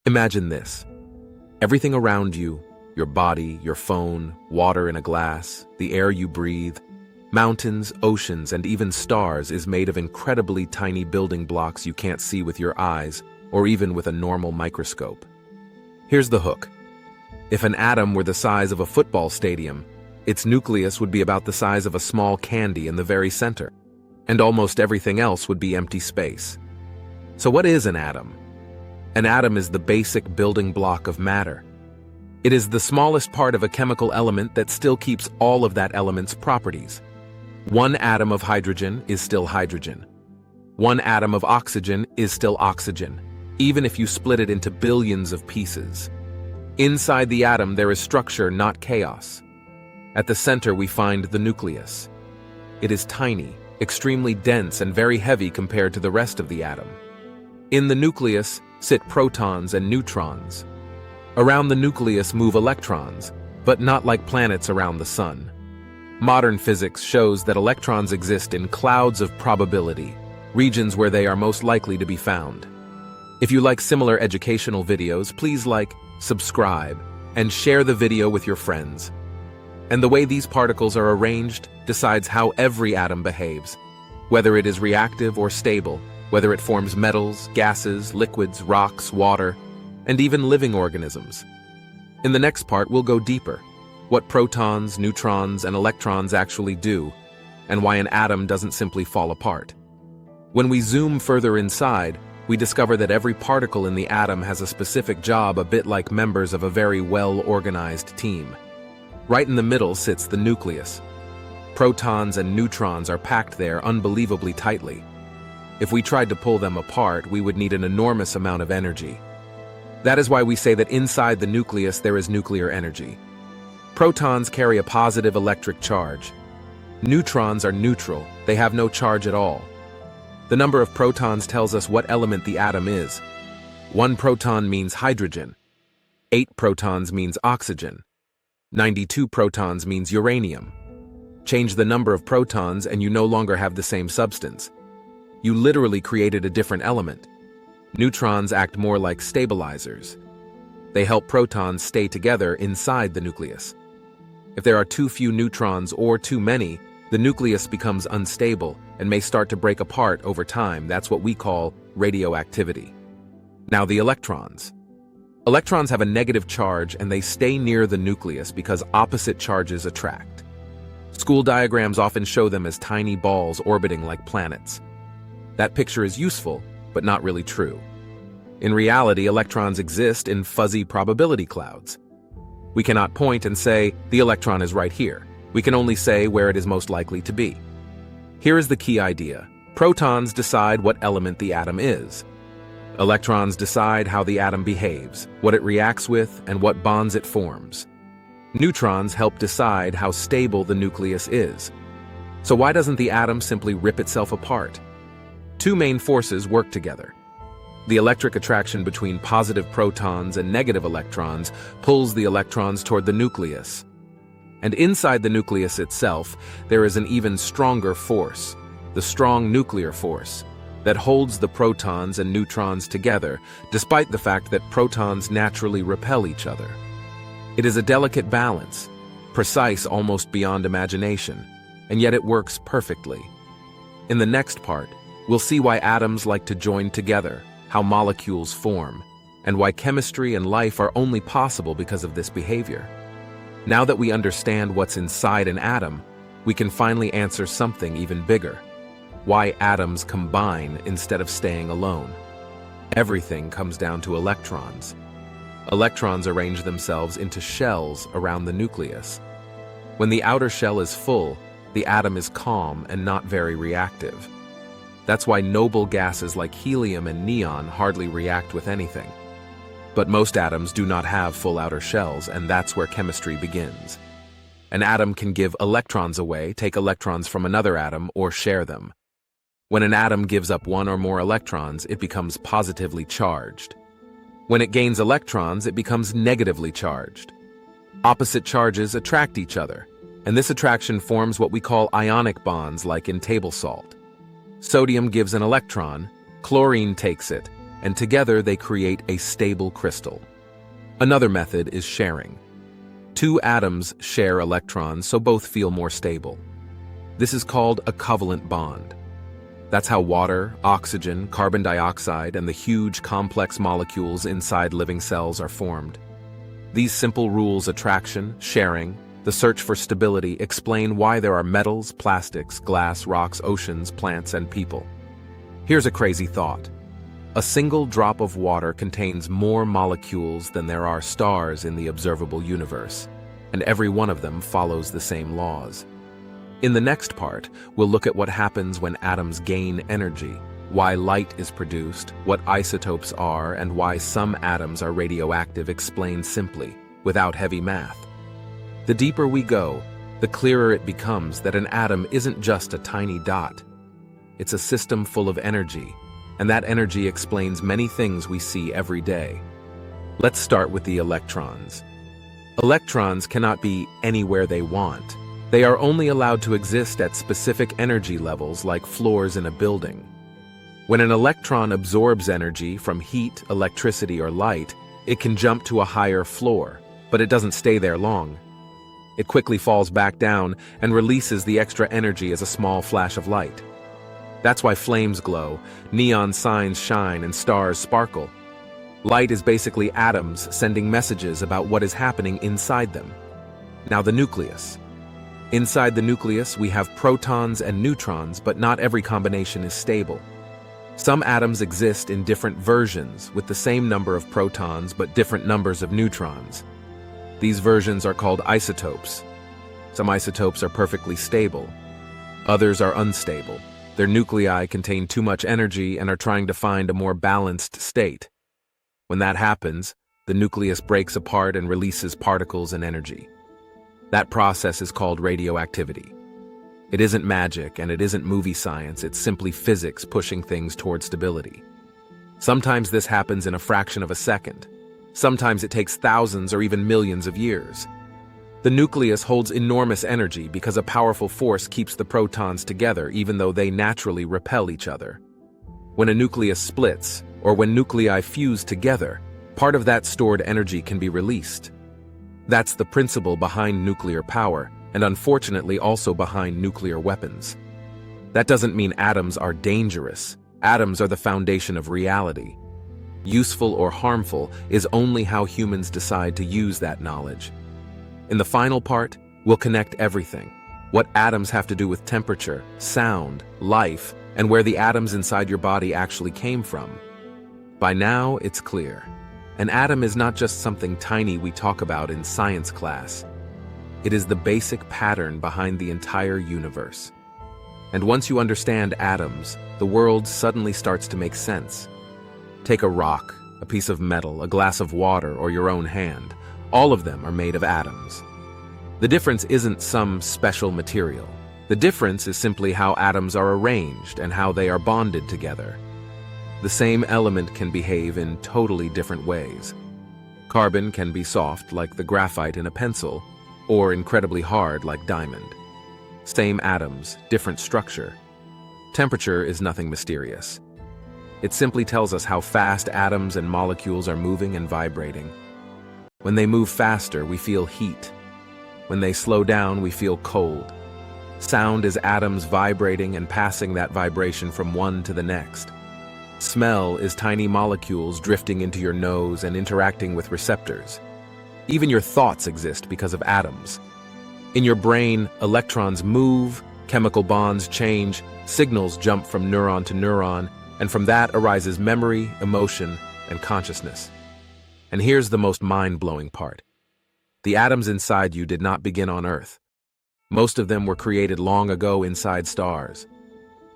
Imagine this. Everything around you, your body, your phone, water in a glass, the air you breathe, mountains, oceans, and even stars is made of incredibly tiny building blocks you can't see with your eyes or even with a normal microscope. Here's the hook. If an atom were the size of a football stadium, its nucleus would be about the size of a small candy in the very center, and almost everything else would be empty space. So what is an atom? An atom is the basic building block of matter. It is the smallest part of a chemical element that still keeps all of that element's properties. One atom of hydrogen is still hydrogen. One atom of oxygen is still oxygen, even if you split it into billions of pieces. Inside the atom there is structure, not chaos. At the center we find the nucleus. It is tiny, extremely dense, and very heavy compared to the rest of the atom. In the nucleus sit protons and neutrons. Around the nucleus move electrons, but not like planets around the sun. Modern physics shows that electrons exist in clouds of probability, regions where they are most likely to be found. If you like similar educational videos, please like, subscribe, and share the video with your friends. And the way these particles are arranged decides how every atom behaves, whether it is reactive or stable, whether it forms metals, gases, liquids, rocks, water, and even living organisms. In the next part, we'll go deeper, what protons, neutrons, and electrons actually do, and why an atom doesn't simply fall apart. When we zoom further inside, we discover that every particle in the atom has a specific job, a bit like members of a very well-organized team. Right in the middle sits the nucleus. Protons and neutrons are packed there unbelievably tightly. If we tried to pull them apart, we would need an enormous amount of energy. That is why we say that inside the nucleus there is nuclear energy. Protons carry a positive electric charge. Neutrons are neutral, they have no charge at all. The number of protons tells us what element the atom is. 1 proton means hydrogen. 8 protons means oxygen. 92 protons means uranium. Change the number of protons and you no longer have the same substance. You literally created a different element. Neutrons act more like stabilizers. They help protons stay together inside the nucleus. If there are too few neutrons or too many, the nucleus becomes unstable and may start to break apart over time. That's what we call radioactivity. Now the electrons. Electrons have a negative charge and they stay near the nucleus because opposite charges attract. School diagrams often show them as tiny balls orbiting like planets. That picture is useful, but not really true. In reality, electrons exist in fuzzy probability clouds. We cannot point and say, the electron is right here. We can only say where it is most likely to be. Here is the key idea. Protons decide what element the atom is. Electrons decide how the atom behaves, what it reacts with, and what bonds it forms. Neutrons help decide how stable the nucleus is. So why doesn't the atom simply rip itself apart? Two main forces work together. The electric attraction between positive protons and negative electrons pulls the electrons toward the nucleus. And inside the nucleus itself, there is an even stronger force, the strong nuclear force, that holds the protons and neutrons together, despite the fact that protons naturally repel each other. It is a delicate balance, precise almost beyond imagination, and yet it works perfectly. In the next part, we'll see why atoms like to join together, how molecules form, and why chemistry and life are only possible because of this behavior. Now that we understand what's inside an atom, we can finally answer something even bigger. Why atoms combine instead of staying alone. Everything comes down to electrons. Electrons arrange themselves into shells around the nucleus. When the outer shell is full, the atom is calm and not very reactive. That's why noble gases like helium and neon hardly react with anything. But most atoms do not have full outer shells, and that's where chemistry begins. An atom can give electrons away, take electrons from another atom, or share them. When an atom gives up one or more electrons, it becomes positively charged. When it gains electrons, it becomes negatively charged. Opposite charges attract each other, and this attraction forms what we call ionic bonds, like in table salt. Sodium gives an electron, chlorine takes it, and together they create a stable crystal. Another method is sharing. Two atoms share electrons, so both feel more stable. This is called a covalent bond. That's how water, oxygen, carbon dioxide, and the huge complex molecules inside living cells are formed. These simple rules, attraction, sharing, the search for stability, explain why there are metals, plastics, glass, rocks, oceans, plants, and people. Here's a crazy thought. A single drop of water contains more molecules than there are stars in the observable universe, and every one of them follows the same laws. In the next part, we'll look at what happens when atoms gain energy, why light is produced, what isotopes are, and why some atoms are radioactive explained simply, without heavy math. The deeper we go, the clearer it becomes that an atom isn't just a tiny dot. It's a system full of energy, and that energy explains many things we see every day. Let's start with the electrons. Electrons cannot be anywhere they want. They are only allowed to exist at specific energy levels like floors in a building. When an electron absorbs energy from heat, electricity, or light, it can jump to a higher floor, but it doesn't stay there long. It quickly falls back down and releases the extra energy as a small flash of light. That's why flames glow, neon signs shine, and stars sparkle. Light is basically atoms sending messages about what is happening inside them. Now the nucleus. Inside the nucleus, we have protons and neutrons, but not every combination is stable. Some atoms exist in different versions, with the same number of protons but different numbers of neutrons. These versions are called isotopes. Some isotopes are perfectly stable. Others are unstable. Their nuclei contain too much energy and are trying to find a more balanced state. When that happens, the nucleus breaks apart and releases particles and energy. That process is called radioactivity. It isn't magic and it isn't movie science, it's simply physics pushing things toward stability. Sometimes this happens in a fraction of a second. Sometimes it takes thousands or even millions of years. The nucleus holds enormous energy because a powerful force keeps the protons together even though they naturally repel each other. When a nucleus splits, or when nuclei fuse together, part of that stored energy can be released. That's the principle behind nuclear power, and unfortunately also behind nuclear weapons. That doesn't mean atoms are dangerous. Atoms are the foundation of reality. Useful or harmful is only how humans decide to use that knowledge. In the final part, we'll connect everything. What atoms have to do with temperature, sound, life, and where the atoms inside your body actually came from. By now, it's clear. An atom is not just something tiny we talk about in science class. It is the basic pattern behind the entire universe. And once you understand atoms, the world suddenly starts to make sense. Take a rock, a piece of metal, a glass of water, or your own hand. All of them are made of atoms. The difference isn't some special material. The difference is simply how atoms are arranged and how they are bonded together. The same element can behave in totally different ways. Carbon can be soft like the graphite in a pencil, or incredibly hard like diamond. Same atoms, different structure. Temperature is nothing mysterious. It simply tells us how fast atoms and molecules are moving and vibrating. When they move faster, we feel heat. When they slow down, we feel cold. Sound is atoms vibrating and passing that vibration from one to the next. Smell is tiny molecules drifting into your nose and interacting with receptors. Even your thoughts exist because of atoms. In your brain, electrons move, chemical bonds change, signals jump from neuron to neuron, and from that arises memory, emotion, and consciousness. And here's the most mind-blowing part. The atoms inside you did not begin on Earth. Most of them were created long ago inside stars.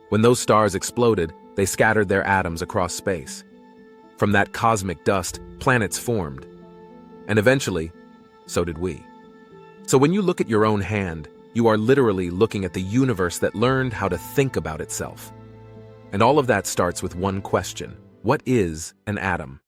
When those stars exploded, they scattered their atoms across space. From that cosmic dust, planets formed. And eventually, so did we. So when you look at your own hand, you are literally looking at the universe that learned how to think about itself. And all of that starts with one question. What is an atom?